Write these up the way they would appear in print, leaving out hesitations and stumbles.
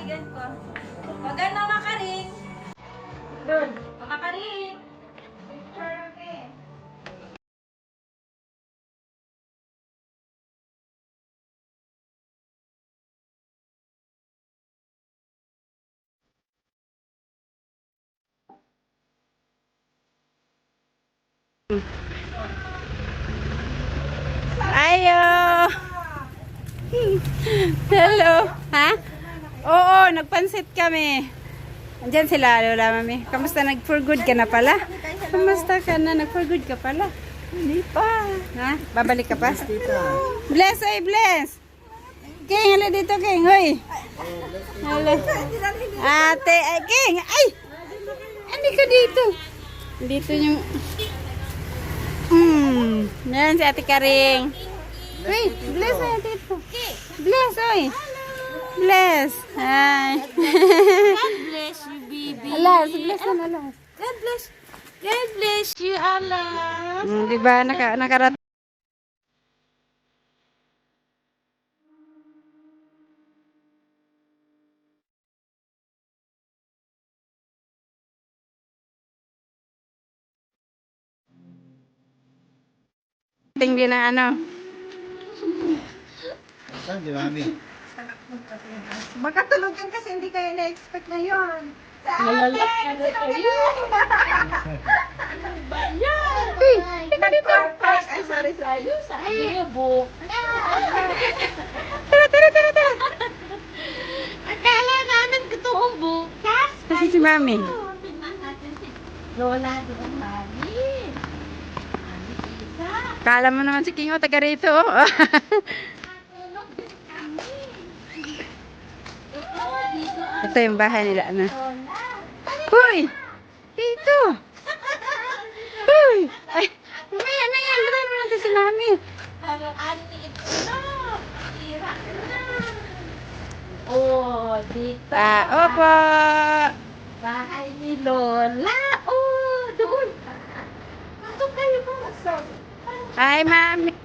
Bigyan ko. Wag na makaring. Doon. Makaring. Picture okay. Ayo. Hello. Ha? Oo, nagpansit kami. Andiyan sila, Lola Mami. Kamusta? Nag-for good ka na pala? Kamusta ka na? Nag-for good ka pala? Hindi pa. Ha? Babalik ka pa? Bless, ay bless. King, hala dito, King. Hoy. Hala. Ate, ay, King. Ay! Hindi ka dito. Dito yung... Yan si Ate Karing. Uy, bless na dito. Bless, oy. Bless. Hi. God bless you, baby. Alas, bless na alas. God bless you, Allah. Diba, nakarat. Tingin na ano. Saan, di mami? Makatulog yan kasi hindi kayo na-expect na yun. Uy, tika dito. Tara. Akala namin totoong bukas. Kasi si Mami. Lola, doon mami. Kala mo naman si Kingo, taga rito. Ito yung bahay nila. Ano? Hoy! Dito! Hoy! Ay! Mamaya na yan. Batayin mo natin si Mami. Ani ito na. Tira na. Oh, dito. Opo! Bahay ni Lola. Oh, doon. Pasok kayo, pasok. Hi, Mami.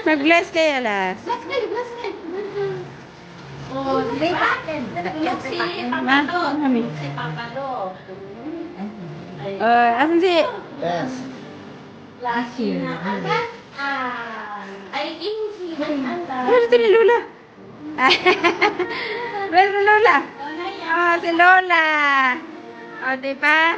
Mag-bless kayo, Las. Bless kayo. Oh, di ba? Si Papalo. Mami. Si Papalo. Asan si... Yes. Last year na agad. Ay, easy. Ano ito ni Lola? Where's si Lola? Oh, si Lola. Oh, diba?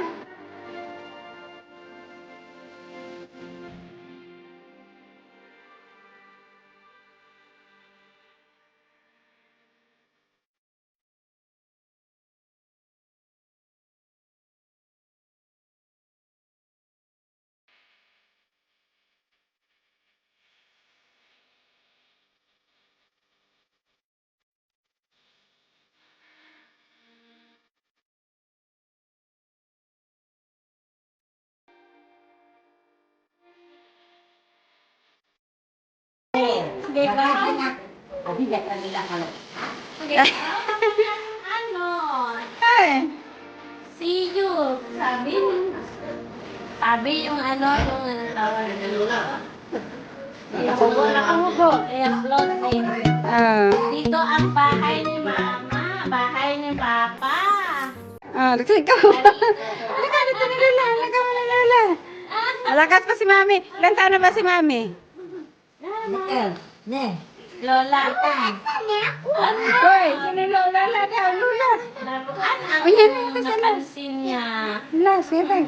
Ano? Ay. See you. Sabi yung ano, yung tawag na Lola. Nakahubo. I-upload din. Dito ang bahay ni Mama, bahay ni Papa. Dito ikaw. Halika, dito ni Lola. Halika mo ni Lola. Malakas pa si Mami. Ilan taon na ba si Mami? Lola. Hoy, sino Lola? Lola daw, Lola. Laruan ang Uy, yan, ito sa napansin niya. Lola, sige.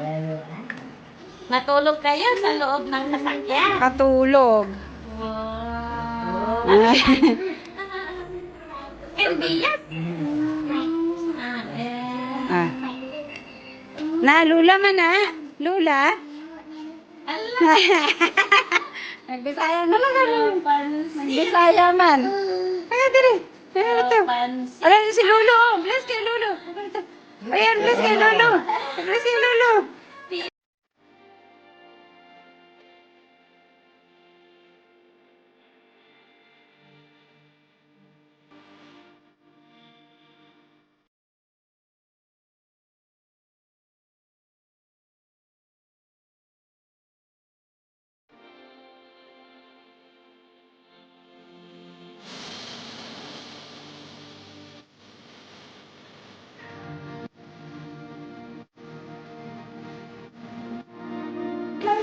Natulog kayo sa loob ng sasakyan. Katulog. Wow. Ay. Hindi yan. Na, Lola man na. Lola. Allah. Nagbisaya na lang ano. Nagbisaya man. Kaya dire. Ano to? Ala si Lolo. Bless kay Lolo. Ayan, bless kay Lolo. Bless kay Lolo.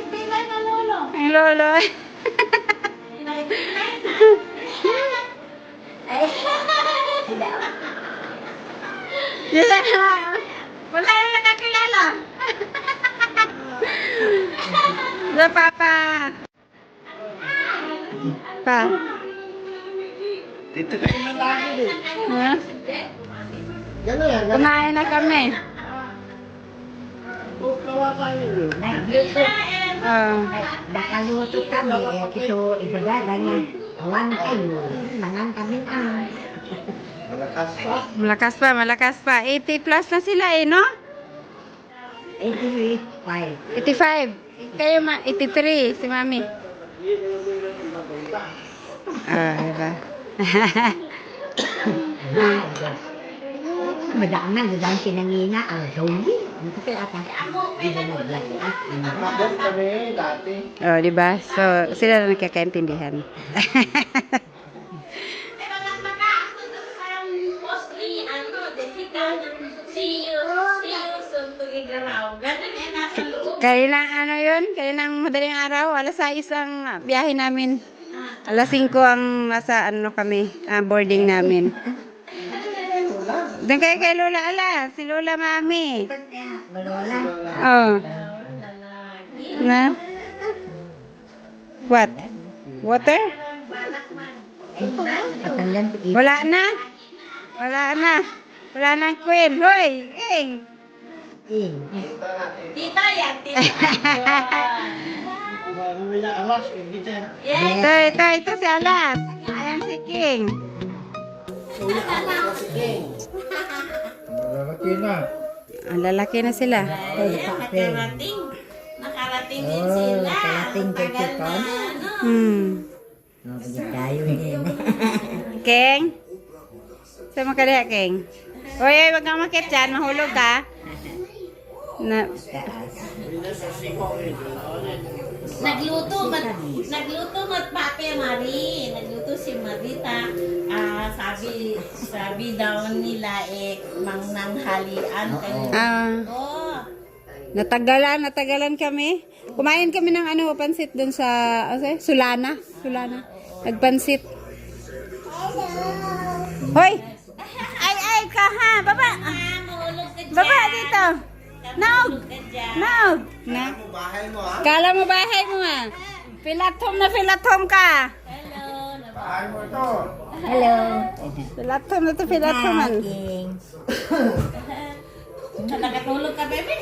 Pinay na lolo. Ang Lolo. Diyan na. Wala na nakilala. Sa papa. Pa. Dito kayo na lagi din. Ha? Gano'n yan. Kumain na kami. Kawa kayo yun. Nagluto. Oh. Nakaluto kami. Ito, ibaga, ganyan. Awan kayo. Mangan kami ang. Malakas pa. Malakas pa. 80 plus na sila eh, no? 85. 85. Kayo 83, si Mami. Ah, diba? Madaanan, dadaan sinangina. Ang zombie. Ano ka kaya ka? Hindi na naglagay. Nakabot kami dati. Oh, diba? So, sila na nagkakaintindihan. Pero nagmaka-ako doon sa mostly, see you soon to Igaraw. Ganun eh, nasa loob. Kailang ano yun? Kailang madaling araw, alas 6 ang biyahe namin. Alas 5 ang nasa ano kami, boarding namin. Doon kayo kay Lola Ala, si Lola Mami. Malola. Oh. Na? What? Water? Patanggan ko ito. Wala na. Wala na. Wala nang queen. Hoy, King. Tita yan, tita. May na alas. Hindi siya. Yes. Ito si Alas. Ayan si King. Malalaki na. Ang lalaki na sila. Nakarating. Nakarating din sila. nakarating kay Tagal na, Tikon. ano. Tayo yun. King? Saan mo kaliha, King? Oy, wag kang makit dyan. Mahulog ka. Na, Nagluto mat Pape Marie. Nagluto si Marita. Sabi daw nila mangnanghalian kayo. Oh. natagalan kami. Kumain kami ng ano, pansit dun sa, Sulana. Nagpansit. Hoy! Ay, ka ha! Baba! Mahulog ka dyan. Baba dito! Naog! Mahulog ka dyan. Naog! Na? Bahay mo ha? Kala mo bahay mo ah. Filathom ka. Hello. Bahay mo ito. Hello. Filatoman. King. Nakatulog ka, baby?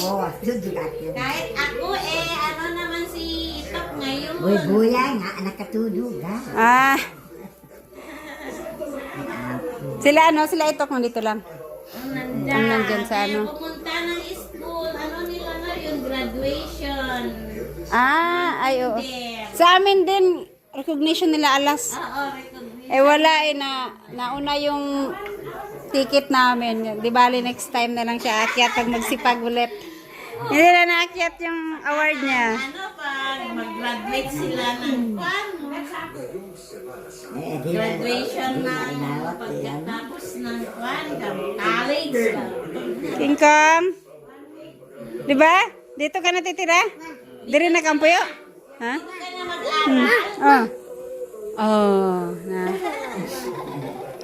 Oo, sudulat yun. Kahit ako ano naman si Itok ngayon. Buya nga, nakatulog ha. Ah. Sila ito kung dito lang. Nandyan sa Kaya ano. pumunta ng school. Ano nila na yung graduation. Ay, oo. There. Sa amin din, recognition nila alas. Oo, recognition. Wala nauna yung ticket namin. Di bali next time na lang siya akyat pag magsipag ulit. Hindi na naakyat yung award niya. Ano pag mag-graduate sila ng graduation ng pagkatapos ng college. King Kong. Di ba? Dito ka natitira? Diri na kampuyo? Ha? Hindi ka na mag-aral.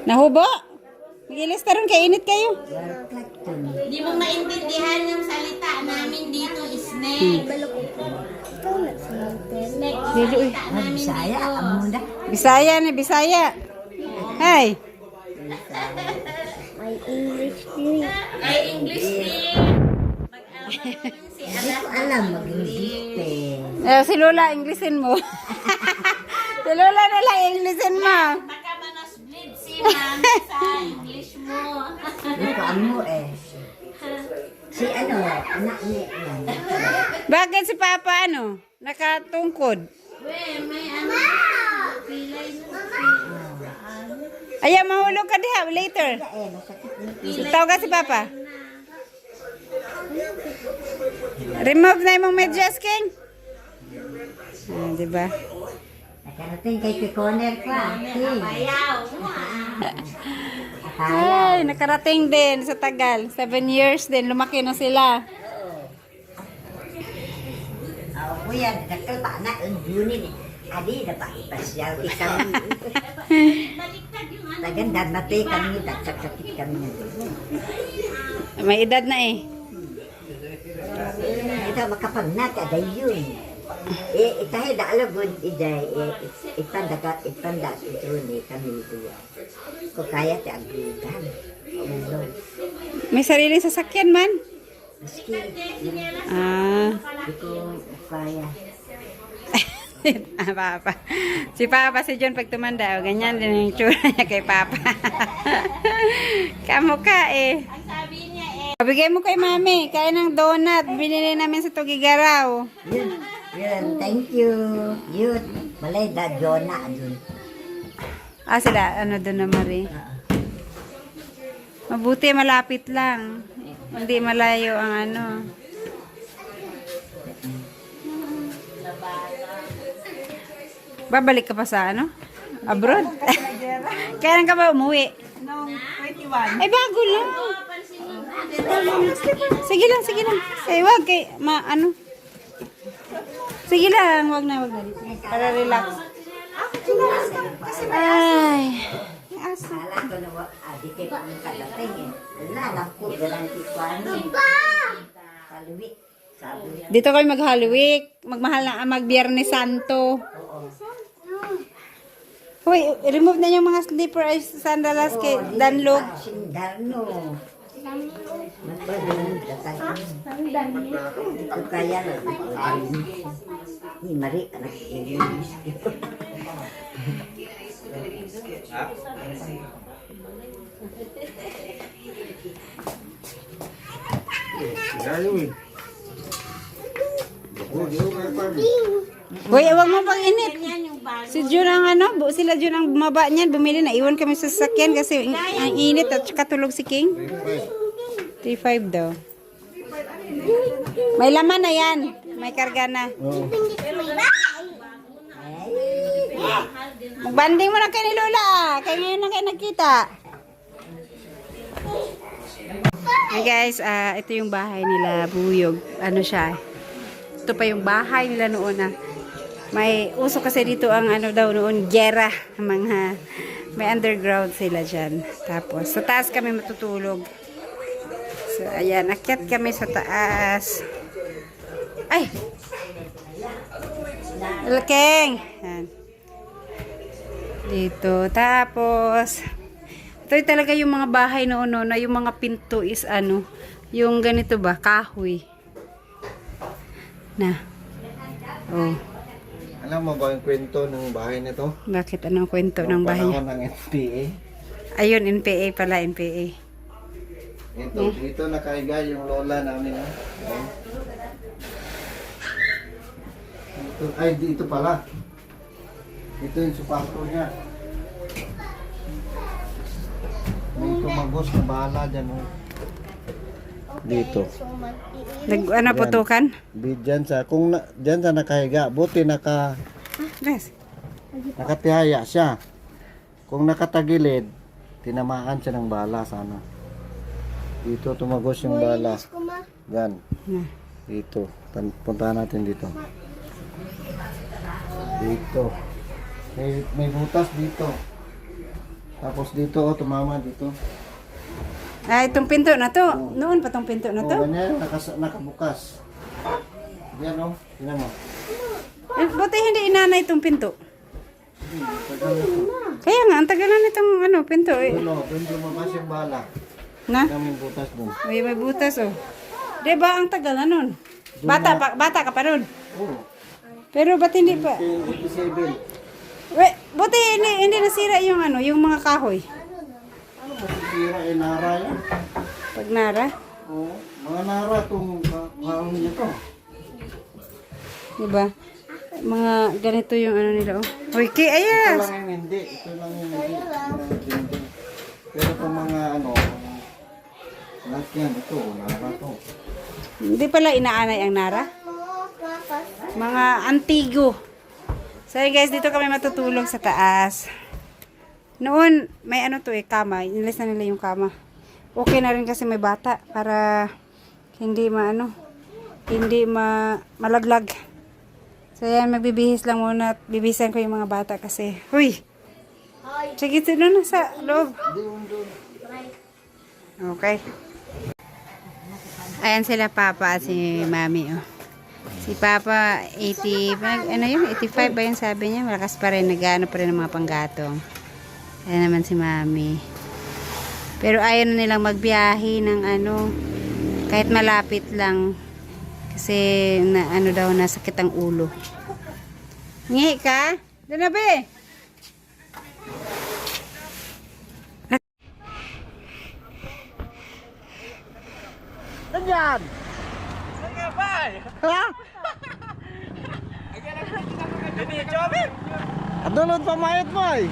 Nahubo? Magilis taron kay init kayo. Hindi mo maintindihan yung salita namin dito, snake. Snake, salita namin Bisaya, dito. amo na. Bisaya. Hey. Ay, English din. Hindi ko alam mag-English eh. Si Lola, Englishin mo. Si Lola na lang, Englishin mo. Baka manosbleed si ma'am sa English mo. Hindi ko amo eh. Si ano, anak niya yan. Bakit si Papa ano? Nakatungkod. We, may ano. Pilay na. Ayaw, mahulog ka diha later. Eh, masakit na. Tawag ka si Papa. Remove na yung medyas, King. Diba? Nakarating kay Pikoner ko ah. Bayaw. Ay, nakarating din sa tagal. 7 years din, lumaki na sila. Oh, kuya, dakal pa anak ang Juni ni. Adi na pa ipasyaw ikaw. Tagandang mati kami, dagsakit kami na doon. May edad na eh. Ito makapagnat, aday yun. Eh, itahe da alagod, iday, ipanda ito ni kami duwa. Kung kaya ti aglugan. May sariling sasakyan man. Maski, Ah. di ko kaya. Papa. Si Papa si John pag tumanda, o, ganyan din yung tsura niya kay Papa. Kamukha eh. Ang sabi niya eh. Bigay mo kay Mami, kain ng donut. Binili namin sa Tugigaraw. Yun, thank you. Yun, malay da Jonah dun. Sila, ano doon na Marie. Mabuti malapit lang. Hindi malayo ang ano. Babalik ka pa sa ano? Abroad? Kailan ka ba umuwi? Noong 21. Ay, bago lang. Sige lang, sige lang. Say, wag kay, ano. Sige lang, wag na. Para relax. Ay. Sala ko na di kayo kung kadating eh. Wala, naku, dalang kikwani. Kaluwi, sabi. Dito kami mag-Halloween. Magmahal na, mag-Biyernes Santo. Hoy, remove na yung mga slipper ay sandalas kay Danlog. Sindarno. Magpagod, datang. Ito kaya na. Ni Mari, anak English. Gayawin. Hoy, wag mo pang init. Si Jun ang ano, sila Jun ang bumaba niyan. Bumili na, iwan kami sa sasakyan kasi ang init at saka tulog si King. 3.5 daw. May laman na yan. May karga na. Magbanding mo na kay ni Lola. Kaya ngayon na kayo nagkita. Hey guys, ito yung bahay nila, Buyog. Ano siya? Ito pa yung bahay nila noon na. May uso kasi dito ang ano daw noon, gera. Mga, may underground sila dyan. Tapos, sa taas kami matutulog. So, ayan, akyat kami sa taas. Ay! Laking! Ayan. Dito. Tapos, ito talaga yung mga bahay noon na yung mga pinto is ano, yung ganito ba, kahoy. Na. Oh. Alam mo ba yung kwento ng bahay nito? Bakit anong kwento ng bahay niya? Panahon ng NPA. Ayun, NPA pala, NPA. Ito, dito nakahiga yung lola namin. Ha? Ito, ay, dito pala. Ito yung supato niya. May tumagos na bala dyan. Oh. Dito. Ano, putukan? Diyan sa, kung dyan sa nakahiga, buti Yes. nakatihaya siya. Kung nakatagilid, tinamaan siya ng bala sana. Dito tumagos yung bala. Yan. Dito. Puntahan natin dito. Dito. May butas dito. Tapos dito, oh, tumama dito. Itong pinto na to. Noon pa tong pinto na to. Oh, ganyan, nakabukas. Yan, oh. Tingnan mo. Buti hindi inanay itong pinto. Tagal ito. Kaya nga, ang tagalan itong ano, pinto. Doon lumabas yung bala. Na? Kaming butas doon. May butas oh. Diba ang tagal na nun? Bata ka pa nun. Oo. Pero ba't hindi pa? 87. Buti hindi nasira yung ano, yung mga kahoy. Ano ba sisira? Nara yan. Pag nara. Oo. Mga nara itong kahoy niya to. Diba? Mga ganito yung ano nila, oh. Uy, Ito ayas! lang yung hindi. Ito lang yung hindi. Pero kung mga ano, lahat yan, ito, nara to. Hindi pala inaanay ang nara. Mga antigo. So guys, dito kami matutulog sa taas. Noon, may ano to kama. Inilis na nila yung kama. Okay na rin kasi may bata para hindi malaglag. So yan, magbibihis lang muna at bibihisan ko yung mga bata kasi, huy! Sige, ito na sa loob. Okay. Ayan sila Papa at si Mami, oh. Si Papa, 85 ba yung sabi niya? Malakas pa rin, nag-ano pa rin ng mga panggatong. Ayan naman si Mami. Pero ayaw na nilang magbiyahe ng kahit malapit lang. Kasi, nasakit ang ulo. Ngihi ka? Doon na be! Ganyan! Ha? Adulod pa mayot mo eh.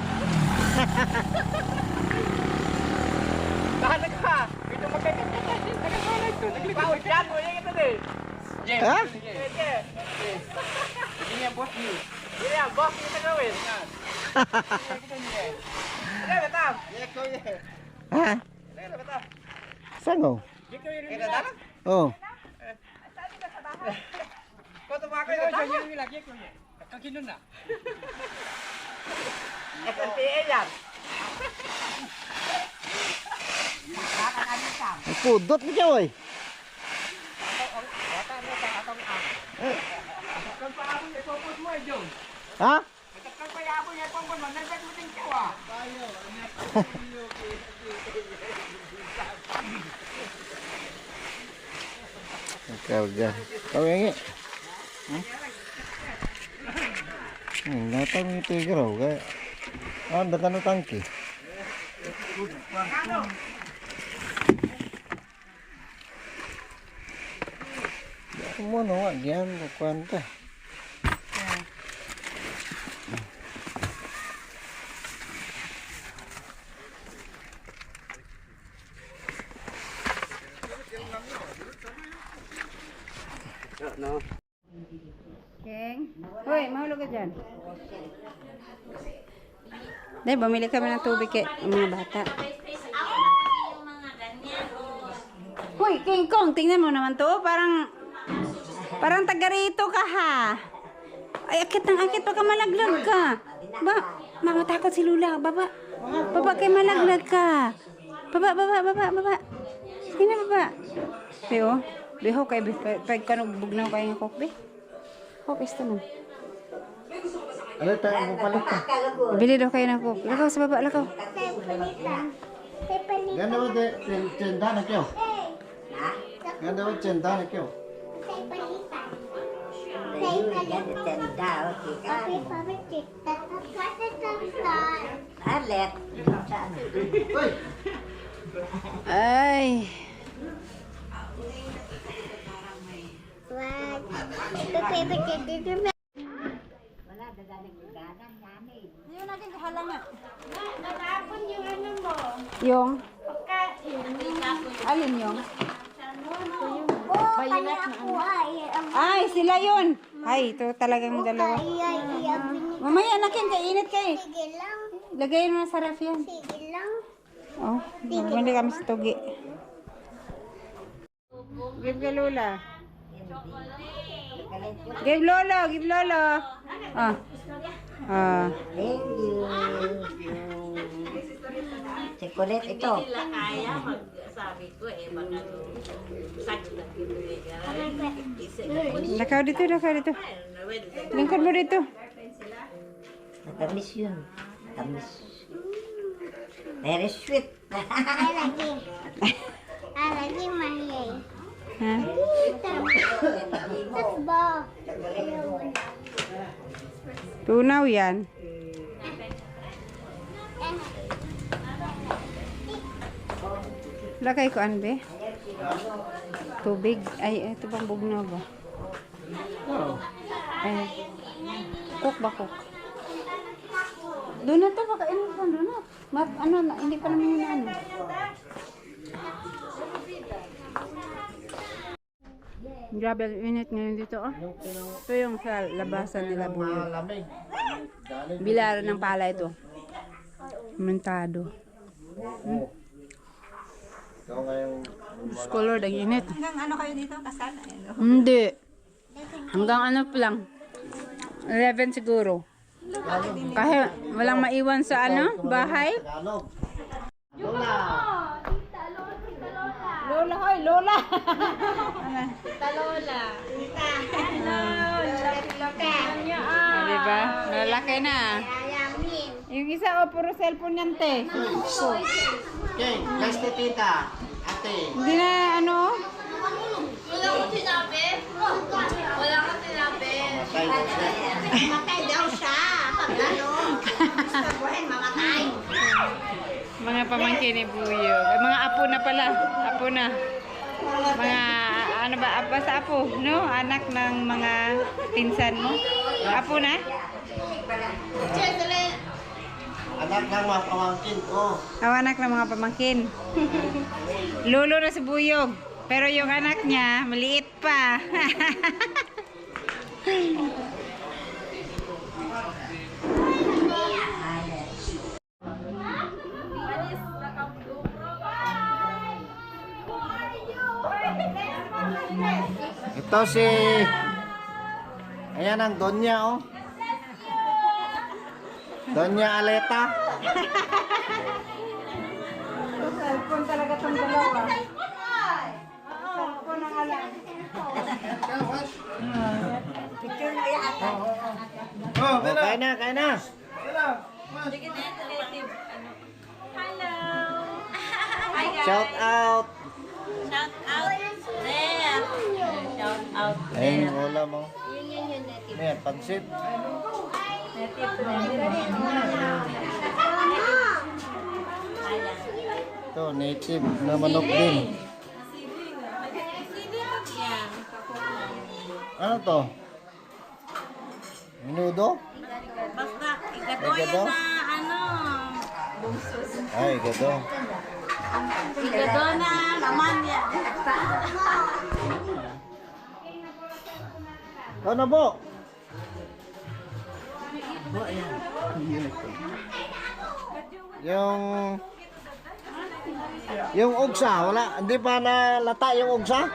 Ha? Ha? Sango? Oh. Pudot mo siya, oy. Ha? Ikaw dyan. Ikaw yang natang ito yung garaw. Dagan ng tangki. Ako mo no, diyan mo kwanta. Keng. Hoy, mahulog ka dyan. Dahil bumili kami ng tubig kay mga bata. Hoy, King Kong, tingnan mo naman to. Parang taga rito ka ha. Ay, akit baka malaglag ka. Mamatakot si Lula. Baba kay malaglag ka. Baba. Sino baba? Beo. Beho kay pag kanong bugnaw kay nga kokbe. Coke is naman. Ano tayo mo palit ka? Bili daw kayo ng coke. Lakaw sa baba, lakaw. Ganda mo tenda na kyo? Ganda mo tenda na kyo? Ay. Yun natin kahalangan. Natapon yung ano mo. Yung? Pagkain. Alin yung? Bayulat na ano. Ay, sila yun. Ay, ito talagang dalawa. Mamaya nakin, kainit kayo. Sige lang. Lagay mo na sa ref yan. Sige lang. Oh, bumili kami sa tugi. Give ka Lola. Give Lolo. Ah. Thank you. Chocolate ito. Kaya magsabi ko baka sakit na Lakaw dito. Lingkod mo dito. Matamis yun. Matamis. Very sweet. Lagi mahiyay. Ha? Tunaw yan. Lagay ko ano be? Tubig. Ay, ito bang bugnaw ba? Ay, cook ba cook? Doon na to, baka inom pa doon na. Hindi pa naman yun ano. Grabe, init ngayon dito oh. Ito yung sa labasan nila buyo. Malamig. Dali. Bilaran ng pala ito. Mentado. Ikaw ngayong Color, ang init. Hanggang ano kayo dito? Kasal? Hindi. Hanggang ano pa lang. 11 siguro. Kahit walang maiwan sa ano, bahay. Tagalog. Lola. Lola, hoy, Lola. Diba? Lalaki na. Yung isa, puro cellphone yan, te. Okay, next to tita. Ate. Hindi na, ano? Wala ko sinabi. Wala ko sinabi. Mamatay daw siya. Pag ano, sabuhin, mamatay. Mga pamangkin ni Buyo. Ay, mga apo na pala. Apo na. Mga, ano ba, basta apo, no? Anak ng mga pinsan mo. Apo na? Anak ng mga pamangkin ko. Anak ng mga pamangkin. Lolo na si Buyog. Pero yung anak niya, maliit pa. Ito si... Ayan ang Donya, oh. Donya Aleta. Cellphone talaga itong dalawa. Cellphone ang alam. Picture na yan. Oh, kain na, kain na. Shout out. Shout out there. Shout out Ayun yung ulam mo. Ayan, pansit. Ito, native na manok din. Ano to? Menudo? Basta, Igado? igado na ano. Ay, gado. Igado na laman yan. Ikaw na po. Yung ugsa, wala, hindi pa nalata yung ugsa?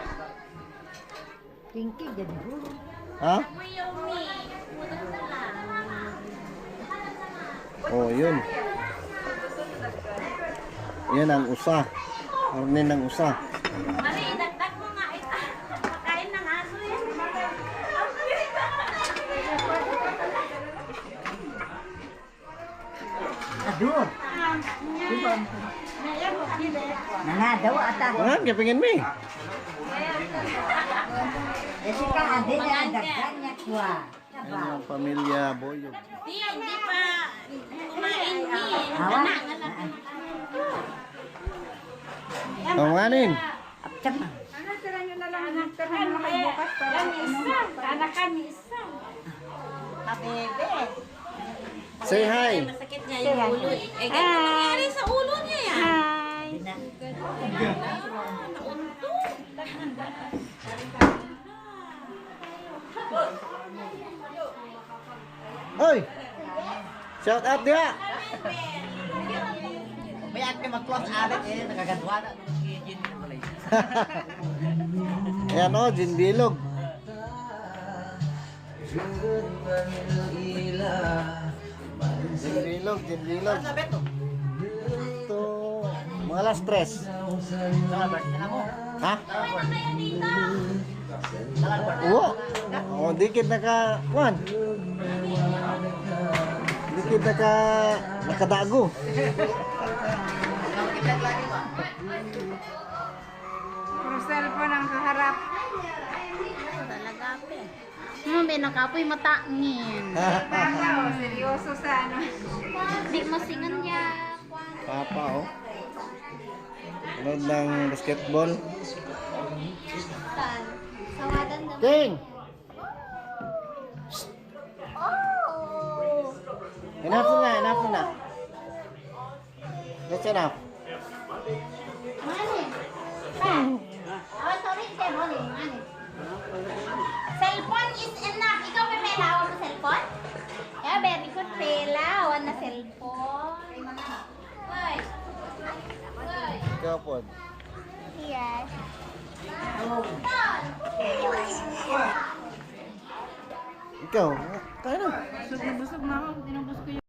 Tingki, jadi guru. Ha? Oh, yun. Yan ang usa. Karne ng usa. Mali, idagdag mo nga. Pakain ng aso yan. Aduh. Nanadaw ata. Ah, kipingin mo eh. Jessica, ade na dagdag niya kuha. Yan ang pamilya Boyog. Hindi pa kumain ni. Awan. Panganin. Apcam. Anakan ni isa. Kabebe. Say hi. Masakit niya yung ulo eh. Eh, ganito nangyari sa ulo niya yan. Hi. Oy! Shout out dia. May ate mag-close adet eh, nagagadwa na. Ayan o, Jin Bilog. Jin Bilog, Jin Bilog. Ito, mga alas 3. Ha? Oo. Oh, dikit naka, kuan. Dikit nakadago. Puro cellphone ang kaharap. Talaga pe. May nakapoy matangin. Papa, seryoso sa ano. Di masingan niya. Papa, oh. Nanood ng basketball. Sawadan na. King! Oh! Enough na, enough na. That's enough. Mani. Oh, sorry, te, mani, mani. Cellphone is enough. Ikaw pa may lawa mo cellphone? Yeah, very good, Pela. Awan na cellphone. Hoy. Hoy. Ikaw po. Yes. Ikaw, tayo na. Busog na ako. Tinubos ko yung...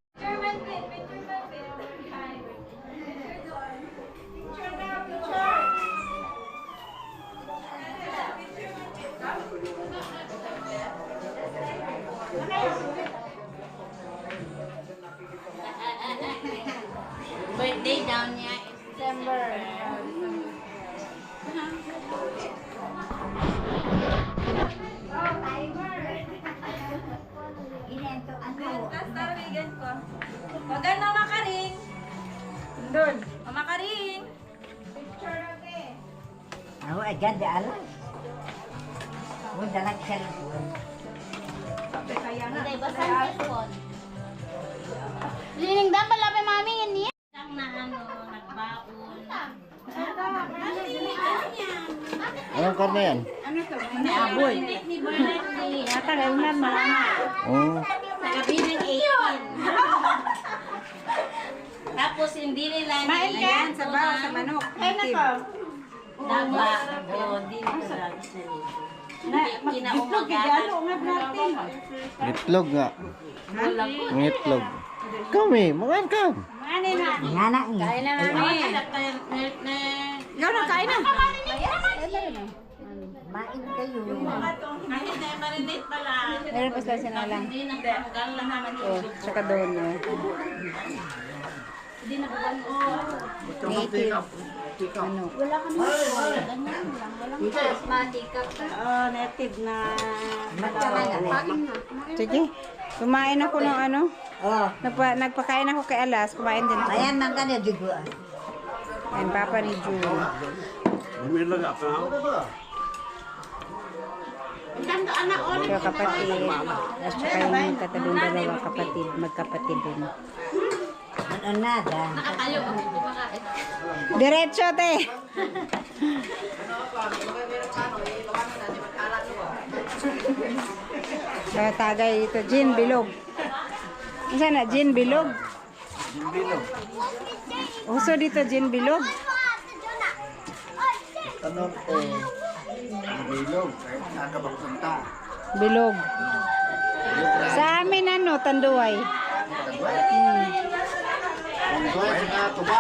Birthday daw niya is December. Inento, ano? Maganda makaring. Doon. Makaring. Ako, agad di alas. Huwag dalag cellphone. Hindi, basta ang cellphone. Lining dan pala pa mami yan niya. Lang na ano, nagbaon. Anong karne yan? May aboy. Ni birthday. Yata, gawin malama. Oh. Gabi ng 18. Tapos hindi nila Kain ka? Sabaw sa manok. Ay, nako. Daba. O, hindi nila Itlog, igalo nga natin. Itlog nga. Ang itlog. Kami, mangan ka. Mani na. Ngana nga. Kain na namin. Ikaw na, kain na. Main kayo. Kahit na marinate pala. Meron pa sila sinalang. Hindi natanggal na naman Oh, tsaka doon. Oh. Native. Ano? Oh, native na. Sige. Kumain ako ng ano. Oh, Nagpakain ako kay Alas. Kumain din ako. ayan man ka na digo. Ayan, papa ni June. Yung kapatid. At saka yung katabing dalawa kapatid. Magkapatid din. Ano nada? Nakatayo ako kumakain. Diretso, te. Kaya tagay dito. Gin Bilog. Saan na? Gin Bilog? Bilog. Uso dito, Gin Bilog. Ano bilog. Saan ka magpunta? Bilog. Sa amin ano, Tanduay. Ang doon, sa tuba.